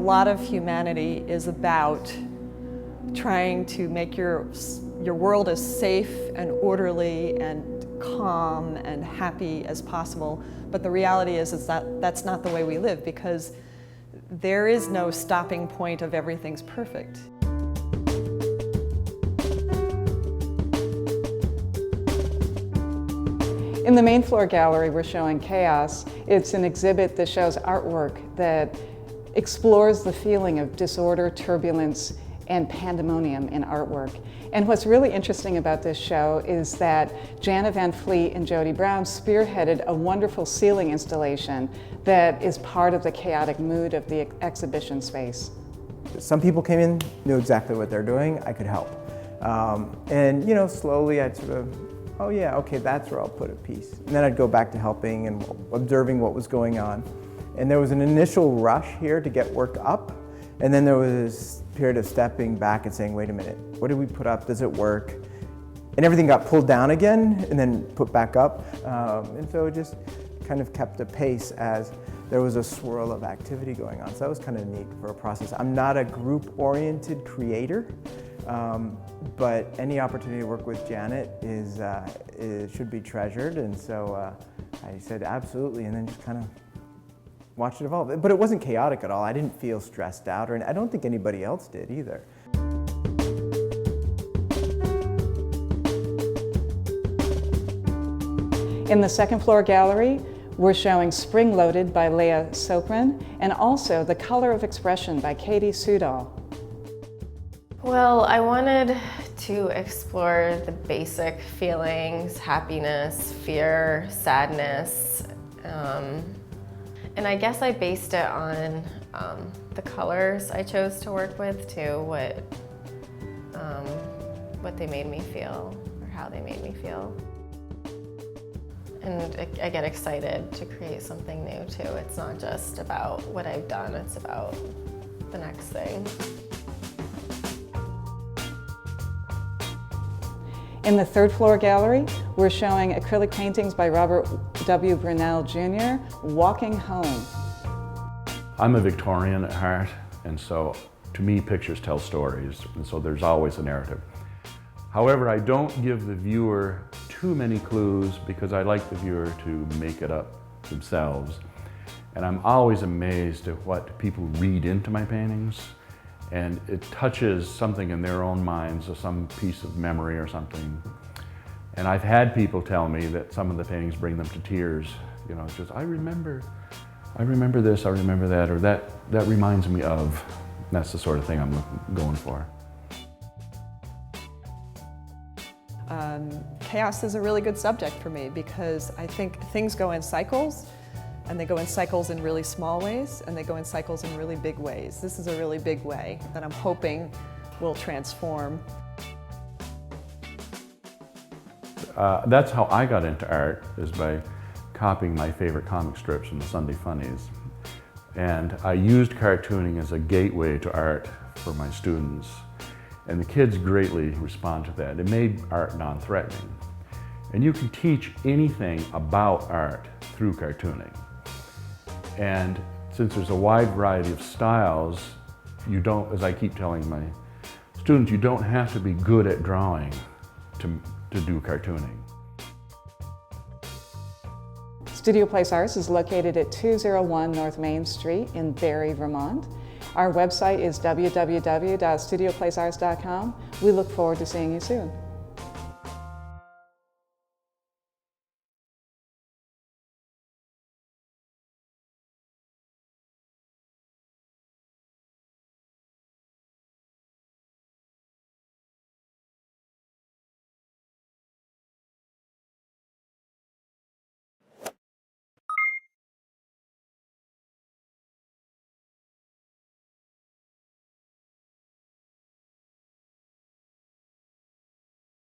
lot of humanity is about trying to make your world as safe and orderly and calm and happy as possible. But the reality is that that's not the way we live, because there is no stopping point of everything's perfect. In the main floor gallery, we're showing Chaos. It's an exhibit that shows artwork that explores the feeling of disorder, turbulence, and pandemonium in artwork. And what's really interesting about this show is that Jana Van Fleet and Jody Brown spearheaded a wonderful ceiling installation that is part of the chaotic mood of the exhibition space. Some people came in, knew exactly what they're doing, I could help. And you know, slowly I'd sort of, oh yeah, okay, that's where I'll put a piece. And then I'd go back to helping and observing what was going on. And there was an initial rush here to get work up, and then there was this period of stepping back and saying, wait a minute, what did we put up? Does it work? And everything got pulled down again and then put back up. And so it just kind of kept a pace as there was a swirl of activity going on. So that was kind of neat for a process. I'm not a group-oriented creator, but any opportunity to work with Janet should be treasured. And so I said, absolutely, and then just kind of watched it evolve. But it wasn't chaotic at all. I didn't feel stressed out, and I don't think anybody else did either. In the second floor gallery, we're showing Spring Loaded by Leah Sophrin, and also The Color of Expression by Katy Sudol. Well, I wanted to explore the basic feelings, happiness, fear, sadness, and I guess I based it on the colors I chose to work with too, what they made me feel, or how they made me feel. And I get excited to create something new too. It's not just about what I've done, it's about the next thing. In the third floor gallery, we're showing acrylic paintings by Robert W. Brunelle Jr., Walking Home. I'm a Victorian at heart, and so to me pictures tell stories, and so there's always a narrative. However, I don't give the viewer too many clues because I like the viewer to make it up themselves. And I'm always amazed at what people read into my paintings, and it touches something in their own minds, or some piece of memory or something. And I've had people tell me that some of the paintings bring them to tears. You know, it's just, I remember this, I remember that, or that reminds me of. And that's the sort of thing I'm going for. Chaos is a really good subject for me because I think things go in cycles, and they go in cycles in really small ways, and they go in cycles in really big ways. This is a really big way that I'm hoping will transform. That's how I got into art, is by copying my favorite comic strips from the Sunday Funnies. And I used cartooning as a gateway to art for my students. And the kids greatly respond to that. It made art non-threatening. And you can teach anything about art through cartooning. And since there's a wide variety of styles, you don't, as I keep telling my students, you don't have to be good at drawing to do cartooning. Studio Place Arts is located at 201 North Main Street in Barre, Vermont. Our website is www.studioplacearts.com. We look forward to seeing you soon.